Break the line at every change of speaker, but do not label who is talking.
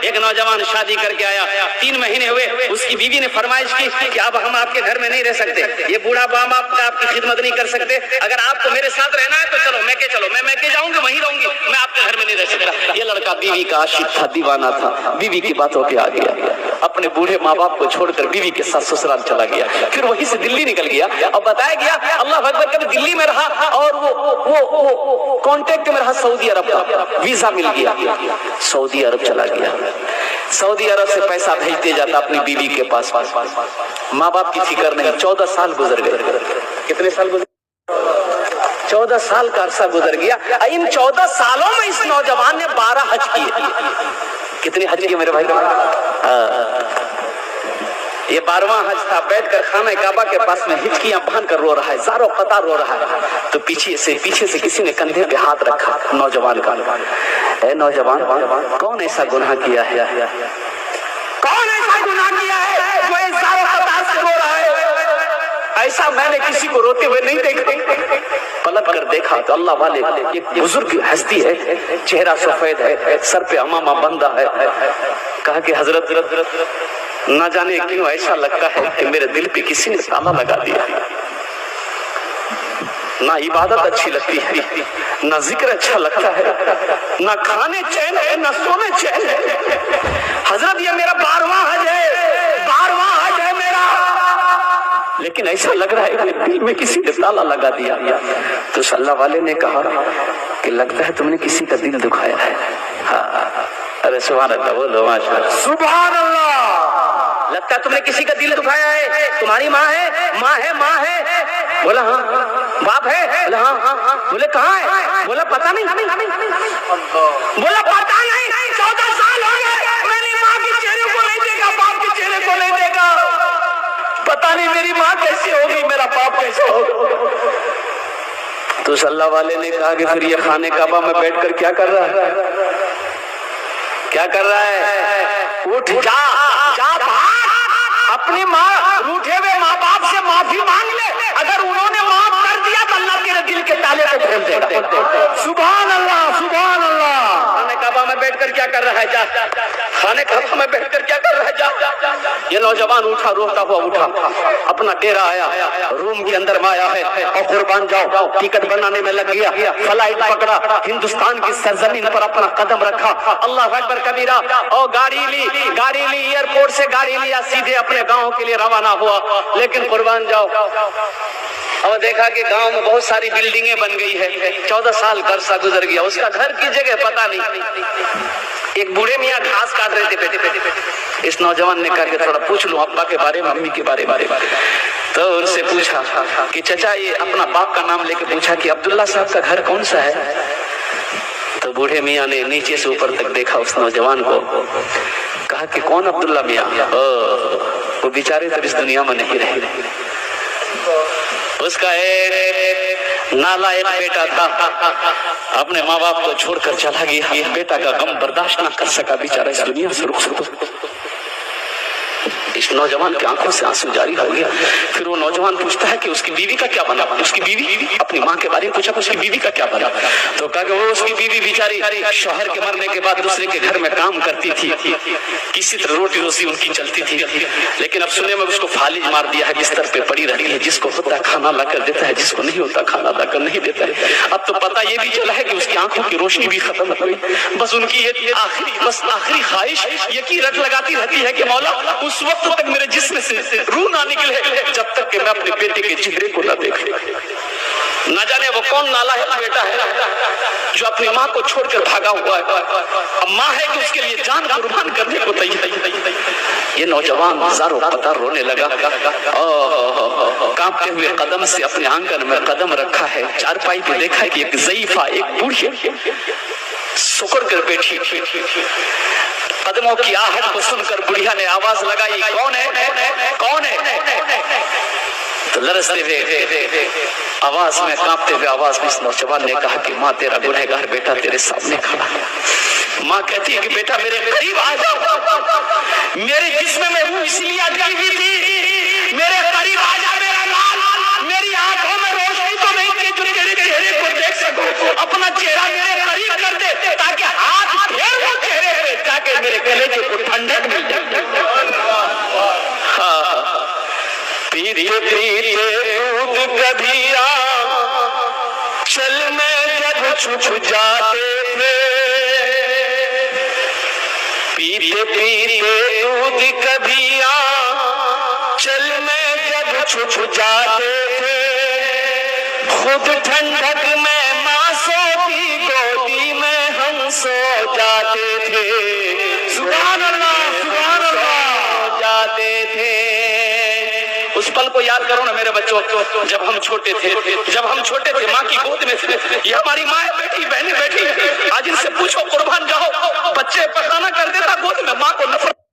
एक नौजवान शादी करके आया, 3 महीने हुए, उसकी बीवी ने फरमाइश की कि अब हम आपके घर में नहीं रह सकते, ये बूढ़ा बाप आपकी खिदमत नहीं कर सकते, अगर आपको मेरे साथ रहना है तो चलो मैके चलो, मैं मैके जाऊंगी, वहीं रहूंगी, मैं आपके घर में नहीं रह सकता। ये लड़का बीवी का आशिक था, दीवाना था, बीवी की बातों पे आ गया, अपने बूढ़े माँ बाप को छोड़कर बीवी के साथ ससुराल चला गया, फिर वहीं से दिल्ली निकल गया। अब बताया गया अल्लाह अकबर, कभी दिल्ली में रहा और वो कांटेक्ट में रहा सऊदी अरब का, वीजा मिल गया, सऊदी अरब चला गया, सऊदी अरब से पैसा भेजते जाता अपनी बीवी के पास, माँ बाप की फिक्र नहीं। 14 साल गुजर गए। कितने साल गुजर? 14 साल का अरसा गुजर गया। इन 14 सालों में इस नौजवान ने 12 हज किए। कितने हज किए मेरे भाई? ये 12वां हज था। बैठकर खाना काबा के पास में हिचकियां बांध कर रो रहा है, ज़ारो कतार रो रहा है। तो पीछे से किसी ने कंधे पे हाथ रखा नौजवान का। ए नौजवान, कौन ऐसा गुनाह किया है? कौन ऐसा गुनाह किया है जो इस ज़ारो कतार से रो रहा है? ऐसा मैंने किसी को रोते हुए नहीं देखा। पलट कर देखा तो अल्लाह वाले एक बुजुर्ग हस्ती है, चेहरा सफेद है, सर पे अमामा बंधा है। कहा कि हजरत, न जाने क्यों ऐसा लगता है कि मेरे दिल पे किसी ने ताला लगा दिया। ना इबादत अच्छी लगती है, ना जिक्र अच्छा लगता है, ना खाने चैन है, ना सोने चैन है। हजरत ये मेरा 12वां हज है, 12वां हज है मेरा, लेकिन ऐसा लग रहा है कि दिल में किसी ने ताला लगा दिया। तो अल्लाह वाले ने कहा कि लगता है तुमने किसी का दिल दुखाया है। हाँ, अरे सुभान अल्लाह, बोलो माशाअल्लाह, सुभान अल्लाह। लगता है तुमने किसी का दिल दुखाया है। तुम्हारी माँ है? माँ है। बोला हाँ। बाप है? बोला हाँ। बोले कहाँ है? बोला पता नहीं। बोला पता नहीं, 14 साल हो गए, मेरी माँ के चेहरे को नहीं देखा, बाप के चेहरे को नहीं देखा, पता नहीं मेरी माँ कैसे होगी, मेरा बाप कैसे होगा। तो अल्लाह वाले ने कहा कि फिर ये खाने काबा में बैठकर क्या कर रहा है? क्या कर रहा है? उठ जा भाग, अपनी माँ रूठे हुए माँ बाप से माफी मांग ले। अगर उन्होंने माफ कर दिया तो अल्लाह तेरे दिल के ताले को खोल देगा। सुभान अल्लाह, सुभान अल्लाह। खाने काबा में बैठकर क्या कर रहा है? जा, खाने काबा में बैठकर क्या कर रहा है? जा। ये नौजवान उठा, रोता हुआ उठा, अपना डेरा आया, रूम के अंदर में आया है और कुर्बान जाओ टिकट बनाने में लग गया, फ्लाइट पकड़ा, हिंदुस्तान की सरजमीन पर अपना कदम रखा, अल्लाह अकबर कबीरा, और गाड़ी ली, एयरपोर्ट से गाड़ी लिया, सीधे अपने गांव के लिए रवाना हुआ। लेकिन कुर्बान जाओ, और देखा कि गांव में बहुत सारी बिल्डिंगें बन गई है। 14 साल का अरसा गुजर गया, उसका घर की जगह पता नहीं। एक बूढ़े मियाँ घास काट रहे थे बेटे। इस नौजवान ने कहा कि थोड़ा पूछ लूं अब्बा के बारे में, मम्मी के बारे में। तो उनसे पूछा कि चचा, ये अपना बाप का नाम लेके पूछा कि अब्दुल्ला साहब का घर कौन सा है? तो बूढ़े मियाँ ने नीचे से ऊपर तक देखा उस नौजवान को, कहा कि कौन अब्दुल्ला मियाँ? वो बेचारे तब इस दुनिया में नहीं रहे। उसका एक नालायक बेटा था, अपने माँ बाप को छोड़कर चला गया। बेटा का गम बर्दाश्त न कर सका, बेचारा इस दुनिया से रुखसत। इस नौजवान की आंखों से आंसू जारी हो गया। फिर वो नौजवान पूछता है कि उसकी बीवी का क्या बना? उसकी बीवी, अपनी माँ के बारे में पूछा कि उसकी बीवी का क्या बना? तो कहा कि वो उसकी बीवी बेचारी शौहर के मरने के बाद दूसरे के घर में काम करती थी, किसी तरह रोटी रोजी उनकी चलती थी। लेकिन अब सुने में उसको फालिज मार दिया है, बिस्तर पे पड़ी रहती है, जिसको होता खाना लाकर देता है, जिसको नहीं होता खाना लाकर नहीं देता है। अब तो पता ये भी चला है कि उसकी आंखों की रोशनी भी खत्म हो गई। बस उनकी ये आखिरी ख्वाहिश ये की रट लगाती रहती है कि मौला उस वक्त तक मेरे जिस्म से रूह ना निकले जब तक कि मैं अपने बेटे के चेहरे को ना देखूं। न जाने वो कौन नालायक बेटा है जो अपनी माँ को छोड़कर भागा हुआ है। अब माँ है कि उसके लिए जान कुर्बान करने को तैयार। ये नौजवान ज़ारो कतार रोने लगा, कांपते हुए कदम से अपने आंगन में कदम रखा है। चारपाई पे देखा है कि एक ज़ईफा, एक बूढ़ी सुकड़ कर बैठी। कदमों की आहट को सुनकर बुढ़िया ने आवाज लगाई, कौन है? कौन है? तो लरसते हुए आवाज में, कांपते हुए आवाज में इस नौजवान ने कहा कि माँ, तेरा गुनहगार बेटा तेरे सामने खड़ा है। माँ कहती है कि बेटा मेरे करीब आ जाओ, मेरे जिस्म में रूह इसलिए अटकी हुई थी, मेरे करीब आ जा मेरा लाल, मेरी आंखों में रोशनी तो नहीं थी जो तेरे चेहरे को देख सकूं, अपना चेहरा मेरे करीब कर दे ताकि हाथ फेर वो चेहरे पे, ताकि मेरे गले के पीते पीते दूध कभी चल में जब छुप जाते थे, पीते पीते दूध कभी चल में जब छुप जाते थे, खुद ठंडक में माँ सोती गोदी में हम सो जाते थे। सुभान अल्लाह, सुभान अल्लाह, जाते थे। उस पल को याद करो ना मेरे बच्चों, जब हम छोटे थे, माँ की गोद में थे। ये हमारी माँ बैठी, बहनें बैठी, आज इनसे पूछो कुर्बान जाओ, बच्चे पता ना कर देता गोद में माँ को नफरत